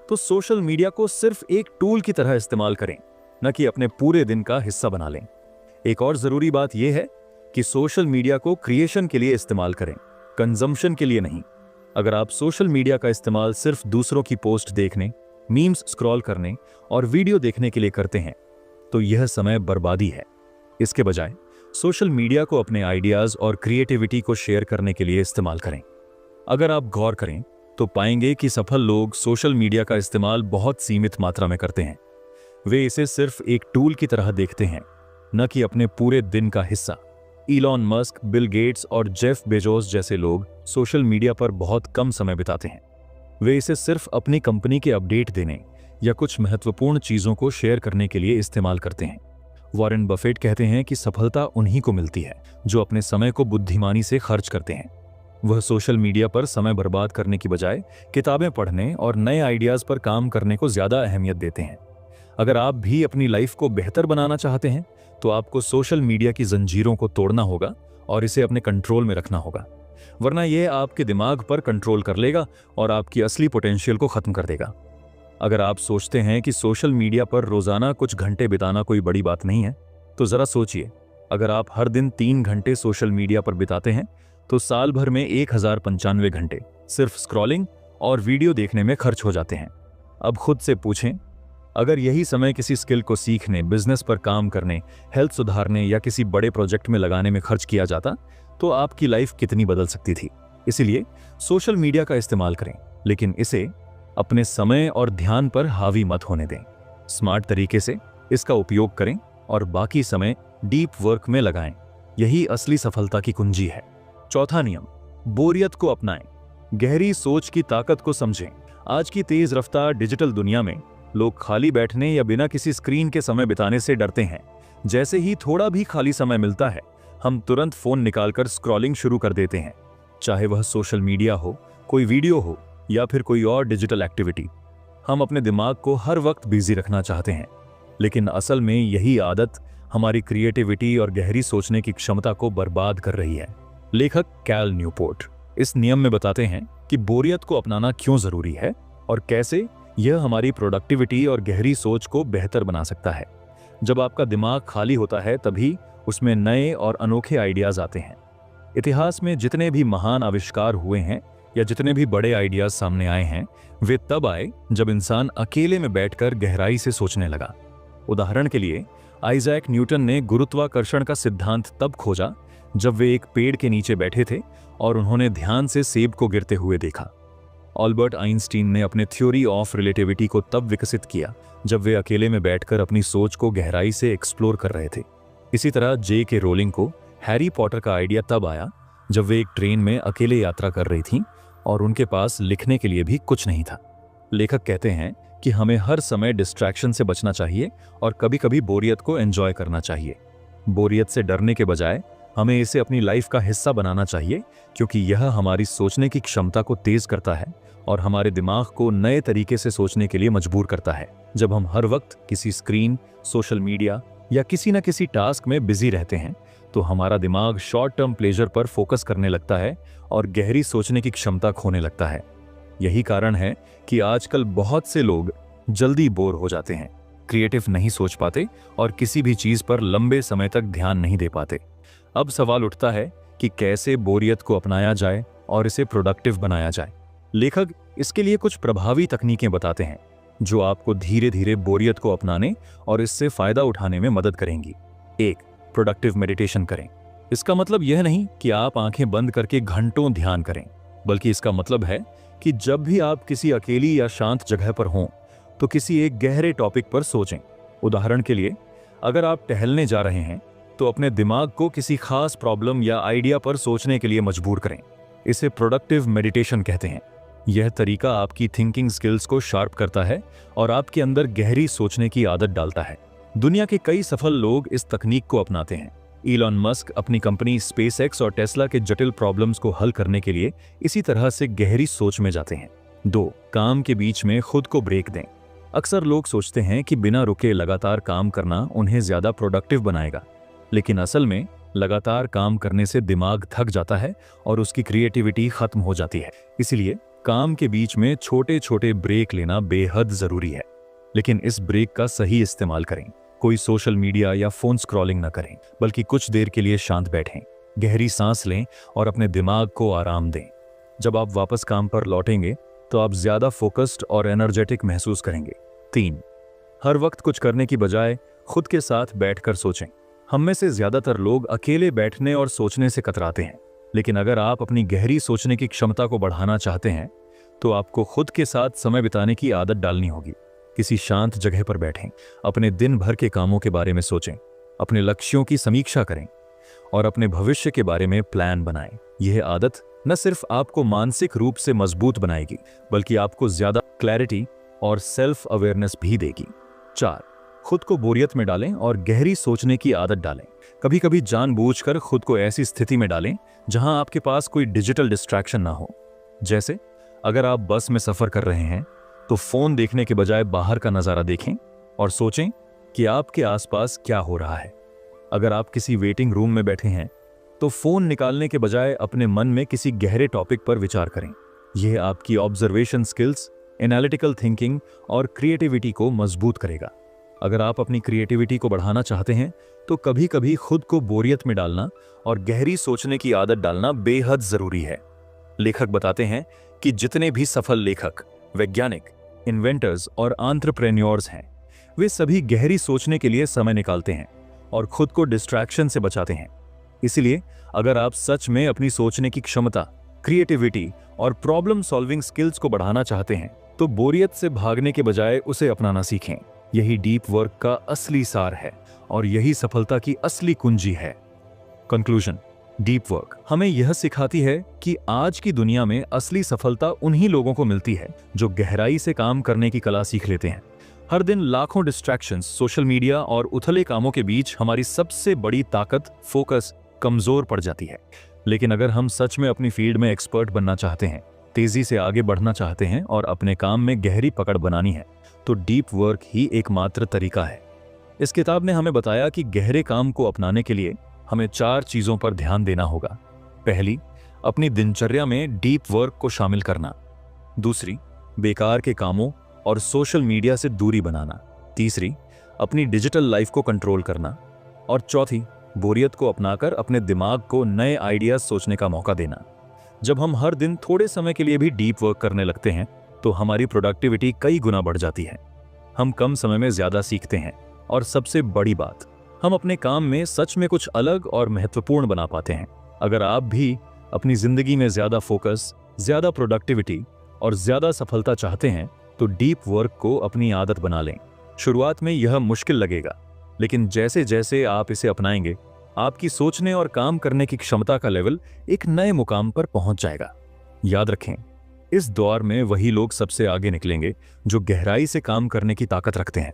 तो सोशल मीडिया को सिर्फ एक टूल की तरह इस्तेमाल करें, न कि अपने पूरे दिन का हिस्सा बना लें। एक और जरूरी बात यह है कि सोशल मीडिया को क्रिएशन के लिए इस्तेमाल करें, कंजम्पशन के लिए नहीं। अगर आप सोशल मीडिया का इस्तेमाल सिर्फ दूसरों की पोस्ट देखने, मीम्स स्क्रॉल करने और वीडियो देखने के लिए करते हैं तो यह समय बर्बादी है। इसके बजाय सोशल मीडिया को अपने आइडियाज और क्रिएटिविटी को शेयर करने के लिए इस्तेमाल करें। अगर आप गौर करें तो पाएंगे कि सफल लोग सोशल मीडिया का इस्तेमाल बहुत सीमित मात्रा में करते हैं। वे इसे सिर्फ एक टूल की तरह देखते हैं, न कि अपने पूरे दिन का हिस्सा। इलॉन मस्क, बिल गेट्स और जेफ बेजोस जैसे लोग सोशल मीडिया पर बहुत कम समय बिताते हैं। वे इसे सिर्फ अपनी कंपनी के अपडेट देने या कुछ महत्वपूर्ण चीजों को शेयर करने के लिए इस्तेमाल करते हैं। वॉरेन बफेट कहते हैं कि सफलता उन्हीं को मिलती है जो अपने समय को बुद्धिमानी से खर्च करते हैं। वह सोशल मीडिया पर समय बर्बाद करने की बजाय किताबें पढ़ने और नए आइडियाज पर काम करने को ज्यादा अहमियत देते हैं। अगर आप भी अपनी लाइफ को बेहतर बनाना चाहते हैं तो आपको सोशल मीडिया की जंजीरों को तोड़ना होगा और इसे अपने कंट्रोल में रखना होगा, वरना यह आपके दिमाग पर कंट्रोल कर लेगा और आपकी असली पोटेंशियल को खत्म कर देगा। अगर आप सोचते हैं कि सोशल मीडिया पर रोजाना कुछ घंटे बिताना कोई बड़ी बात नहीं है, तो जरा सोचिए, अगर आप हर दिन 3 घंटे सोशल मीडिया पर बिताते हैं तो साल भर में 1095 घंटे सिर्फ स्क्रॉलिंग और वीडियो देखने में खर्च हो जाते हैं। अब खुद से पूछें, अगर यही समय किसी स्किल को सीखने, बिजनेस पर काम करने, हेल्थ सुधारने या किसी बड़े प्रोजेक्ट में लगाने में खर्च किया जाता तो आपकी लाइफ कितनी बदल सकती थी। इसीलिए सोशल मीडिया का इस्तेमाल करें, लेकिन इसे अपने समय और ध्यान पर हावी मत होने दें। स्मार्ट तरीके से इसका उपयोग करें और बाकी समय डीप वर्क में लगाएं। यही असली सफलता की कुंजी है। चौथा नियम, बोरियत को अपनाएं। गहरी सोच की ताकत को समझें। आज की तेज रफ्तार डिजिटल दुनिया में लोग खाली बैठने या बिना किसी स्क्रीन के समय बिताने से डरते हैं। जैसे ही थोड़ा भी खाली समय मिलता है, हम तुरंत फोन निकालकर स्क्रॉलिंग शुरू कर देते हैं, चाहे वह सोशल मीडिया हो, कोई वीडियो हो या फिर कोई और डिजिटल एक्टिविटी। हम अपने दिमाग को हर वक्त बिजी रखना चाहते हैं, लेकिन असल में यही आदत हमारी क्रिएटिविटी और गहरी सोचने की क्षमता को बर्बाद कर रही है। लेखक कैल न्यूपोर्ट इस नियम में बताते हैं कि बोरियत को अपनाना क्यों जरूरी है और कैसे यह हमारी प्रोडक्टिविटी और गहरी सोच को बेहतर बना सकता है। जब आपका दिमाग खाली होता है तभी उसमें नए और अनोखे आइडियाज आते हैं। इतिहास में जितने भी महान आविष्कार हुए हैं या जितने भी बड़े आइडियाज सामने आए हैं, वे तब आए जब इंसान अकेले में बैठकर गहराई से सोचने लगा। उदाहरण के लिए आइजैक न्यूटन ने गुरुत्वाकर्षण का सिद्धांत तब खोजा जब वे एक पेड़ के नीचे बैठे थे और उन्होंने ध्यान से सेब को गिरते हुए देखा। अल्बर्ट आइंस्टीन ने अपने थ्योरी ऑफ रिलेटिविटी को तब विकसित किया जब वे अकेले में बैठकर अपनी सोच को गहराई से एक्सप्लोर कर रहे थे। इसी तरह J.K. रोलिंग को हैरी पॉटर का आइडिया तब आया जब वे एक ट्रेन में अकेले यात्रा कर रही थीं और उनके पास लिखने के लिए भी कुछ नहीं था। लेखक कहते हैं कि हमें हर समय डिस्ट्रैक्शन से बचना चाहिए और कभी-कभी बोरियत को एंजॉय करना चाहिए। बोरियत से डरने के बजाय हमें इसे अपनी लाइफ का हिस्सा बनाना चाहिए, क्योंकि यह हमारी सोचने की क्षमता को तेज करता है और हमारे दिमाग को नए तरीके से सोचने के लिए मजबूर करता है। जब हम हर वक्त किसी स्क्रीन, सोशल मीडिया या किसी न किसी टास्क में बिजी रहते हैं तो हमारा दिमाग शॉर्ट टर्म प्लेजर पर फोकस करने लगता है और गहरी सोचने की क्षमता खोने लगता है। यही कारण है कि आजकल बहुत से लोग जल्दी बोर हो जाते हैं, क्रिएटिव नहीं सोच पाते और किसी भी चीज पर लंबे समय तक ध्यान नहीं दे पाते। अब सवाल उठता है कि कैसे बोरियत को अपनाया जाए और इसे प्रोडक्टिव बनाया जाए। लेखक इसके लिए कुछ प्रभावी तकनीकें बताते हैं जो आपको धीरे धीरे बोरियत को अपनाने और इससे फायदा उठाने में मदद करेंगी। 1. प्रोडक्टिव मेडिटेशन करें। इसका मतलब यह नहीं कि आप आंखें बंद करके घंटों ध्यान करें, बल्कि इसका मतलब है कि जब भी आप किसी अकेली या शांत जगह पर हों तो किसी एक गहरे टॉपिक पर सोचें। उदाहरण के लिए, अगर आप टहलने जा रहे हैं तो अपने दिमाग को किसी खास प्रॉब्लम या आइडिया पर सोचने के लिए मजबूर करें। इसे प्रोडक्टिव मेडिटेशन कहते हैं। यह तरीका आपकी थिंकिंग स्किल्स को शार्प करता है और आपके अंदर गहरी सोचने की आदत डालता है। दुनिया के कई सफल लोग इस तकनीक को अपनाते हैं। इलॉन मस्क अपनी कंपनी स्पेसएक्स और टेस्ला के जटिल प्रॉब्लम्स को हल करने के लिए इसी तरह से गहरी सोच में जाते हैं। 2. काम के बीच में खुद को ब्रेक दें। अक्सर लोग सोचते हैं कि बिना रुके लगातार काम करना उन्हें ज्यादा प्रोडक्टिव बनाएगा, लेकिन असल में लगातार काम करने से दिमाग थक जाता है और उसकी क्रिएटिविटी खत्म हो जाती है। इसलिए काम के बीच में छोटे छोटे ब्रेक लेना बेहद जरूरी है, लेकिन इस ब्रेक का सही इस्तेमाल करें। कोई सोशल मीडिया या फोन स्क्रॉलिंग न करें, बल्कि कुछ देर के लिए शांत बैठें, गहरी सांस लें और अपने दिमाग को आराम दें। जब आप वापस काम पर लौटेंगे तो आप ज्यादा फोकस्ड और एनर्जेटिक महसूस करेंगे। 3. हर वक्त कुछ करने की बजाय खुद के साथ बैठकर सोचें। हम में से ज्यादातर लोग अकेले बैठने और सोचने से कतराते हैं, लेकिन अगर आप अपनी गहरी सोचने की क्षमता को बढ़ाना चाहते हैं तो आपको खुद के साथ समय बिताने की आदत डालनी होगी। किसी शांत जगह पर बैठें, अपने दिन भर के कामों के बारे में सोचें, अपने लक्ष्यों की समीक्षा करें और अपने भविष्य के बारे में प्लान बनाएं। यह आदत न सिर्फ आपको मानसिक रूप से मजबूत बनाएगी, बल्कि आपको ज्यादा क्लैरिटी और सेल्फ अवेयरनेस भी देगी। 4. खुद को बोरियत में डालें और गहरी सोचने की आदत डालें। कभी कभी जानबूझकर खुद को ऐसी स्थिति में डालें जहां आपके पास कोई डिजिटल डिस्ट्रैक्शन ना हो। जैसे अगर आप बस में सफर कर रहे हैं तो फोन देखने के बजाय बाहर का नजारा देखें और सोचें कि आपके आसपास क्या हो रहा है। अगर आप किसी वेटिंग रूम में बैठे हैं तो फोन निकालने के बजाय अपने मन में किसी गहरे टॉपिक पर विचार करें। यह आपकी ऑब्जर्वेशन स्किल्स, एनालिटिकल थिंकिंग और क्रिएटिविटी को मजबूत करेगा। अगर आप अपनी क्रिएटिविटी को बढ़ाना चाहते हैं तो कभी कभी खुद को बोरियत में डालना और गहरी सोचने की आदत डालना बेहद जरूरी है। लेखक बताते हैं कि जितने भी सफल लेखक, वैज्ञानिक, इन्वेंटर्स और एंटरप्रेन्योर्स हैं, वे सभी गहरी सोचने के लिए समय निकालते हैं और खुद को डिस्ट्रैक्शन से बचाते हैं। इसलिए अगर आप सच में अपनी सोचने की क्षमता, क्रिएटिविटी और प्रॉब्लम सॉल्विंग स्किल्स को बढ़ाना चाहते हैं तो बोरियत से भागने के बजाय उसे अपनाना सीखें। यही डीप वर्क का असली सार है और यही सफलता की असली कुंजी है। कंक्लूजन, डीप वर्क हमें यह सिखाती है कि आज की दुनिया में असली सफलता उन्हीं लोगों को मिलती है जो गहराई से काम करने की कला सीख लेते हैं। हर दिन लाखों डिस्ट्रैक्शंस, सोशल मीडिया और उथले कामों के बीच हमारी सबसे बड़ी ताकत, फोकस, कमजोर पड़ जाती है। लेकिन अगर हम सच में अपनी फील्ड में एक्सपर्ट बनना चाहते हैं, तेजी से आगे बढ़ना चाहते हैं और अपने काम में गहरी पकड़ बनानी है तो डीप वर्क ही एकमात्र तरीका है। इस किताब ने हमें बताया कि गहरे काम को अपनाने के लिए हमें 4 चीजों पर ध्यान देना होगा। पहली, अपनी दिनचर्या में डीप वर्क को शामिल करना। दूसरी, बेकार के कामों और सोशल मीडिया से दूरी बनाना। तीसरी, अपनी डिजिटल लाइफ को कंट्रोल करना। और चौथी, बोरियत को अपनाकर अपने दिमाग को नए आइडियाज सोचने का मौका देना। जब हम हर दिन थोड़े समय के लिए भी डीप वर्क करने लगते हैं तो हमारी प्रोडक्टिविटी कई गुना बढ़ जाती है। हम कम समय में ज्यादा सीखते हैं और सबसे बड़ी बात, हम अपने काम में सच में कुछ अलग और महत्वपूर्ण बना पाते हैं। अगर आप भी अपनी जिंदगी में ज्यादा फोकस, ज्यादा प्रोडक्टिविटी और ज्यादा सफलता चाहते हैं तो डीप वर्क को अपनी आदत बना लें। शुरुआत में यह मुश्किल लगेगा, लेकिन जैसे जैसे आप इसे अपनाएंगे, आपकी सोचने और काम करने की क्षमता का लेवल एक नए मुकाम पर पहुंच जाएगा। याद रखें, इस दौर में वही लोग सबसे आगे निकलेंगे जो गहराई से काम करने की ताकत रखते हैं।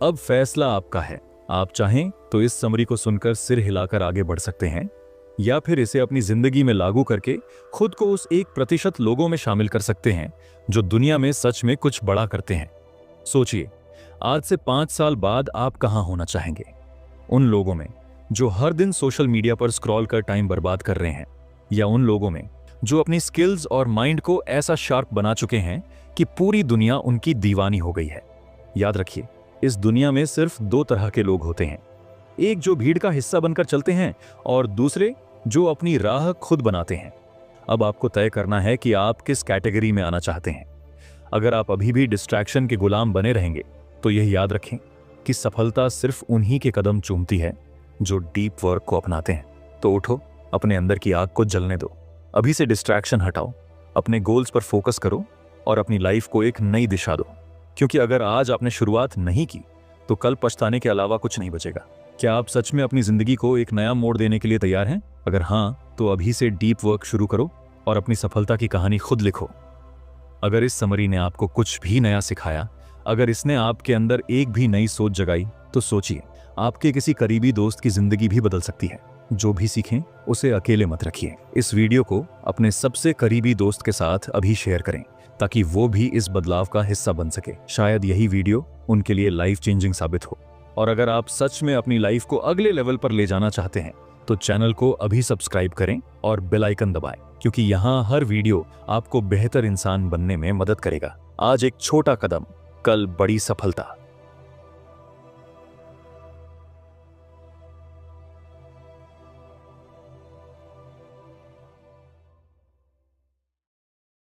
अब फैसला आपका है। आप चाहें तो इस समरी को सुनकर सिर हिलाकर आगे बढ़ सकते हैं या फिर इसे अपनी जिंदगी में लागू करके खुद को उस 1% लोगों में शामिल कर सकते हैं जो दुनिया में सच में कुछ बड़ा करते हैं। सोचिए, आज से 5 साल बाद आप कहां होना चाहेंगे? उन लोगों में जो हर दिन सोशल मीडिया पर स्क्रॉल कर टाइम बर्बाद कर रहे हैं, या उन लोगों में जो अपनी स्किल्स और माइंड को ऐसा शार्प बना चुके हैं कि पूरी दुनिया उनकी दीवानी हो गई है? याद रखिए, इस दुनिया में सिर्फ 2 तरह के लोग होते हैं। एक जो भीड़ का हिस्सा बनकर चलते हैं और दूसरे जो अपनी राह खुद बनाते हैं। अब आपको तय करना है कि आप किस कैटेगरी में आना चाहते हैं। अगर आप अभी भी डिस्ट्रैक्शन के गुलाम बने रहेंगे तो यह याद रखें कि सफलता सिर्फ उन्हीं के कदम चूमती है जो डीप वर्क को अपनाते हैं। तो उठो, अपने अंदर की आग को जलने दो। अभी से डिस्ट्रैक्शन हटाओ, अपने गोल्स पर फोकस करो और अपनी लाइफ को एक नई दिशा दो। क्योंकि अगर आज आपने शुरुआत नहीं की तो कल पछताने के अलावा कुछ नहीं बचेगा। क्या आप सच में अपनी जिंदगी को एक नया मोड़ देने के लिए तैयार हैं? अगर हाँ, तो अभी से डीप वर्क शुरू करो और अपनी सफलता की कहानी खुद लिखो। अगर इस समरी ने आपको कुछ भी नया सिखाया, अगर इसने आपके अंदर एक भी नई सोच जगाई, तो सोचिए, आपके किसी करीबी दोस्त की जिंदगी भी बदल सकती है। जो भी सीखें उसे अकेले मत रखिए। इस वीडियो को अपने सबसे करीबी दोस्त के साथ अभी शेयर करें ताकि वो भी इस बदलाव का हिस्सा बन सके। शायद यही वीडियो उनके लिए लाइफ चेंजिंग साबित हो। और अगर आप सच में अपनी लाइफ को अगले लेवल पर ले जाना चाहते हैं तो चैनल को अभी सब्सक्राइब करें और बेल आइकन दबाएं, क्योंकि यहाँ हर वीडियो आपको बेहतर इंसान बनने में मदद करेगा। आज एक छोटा कदम, कल बड़ी सफलता।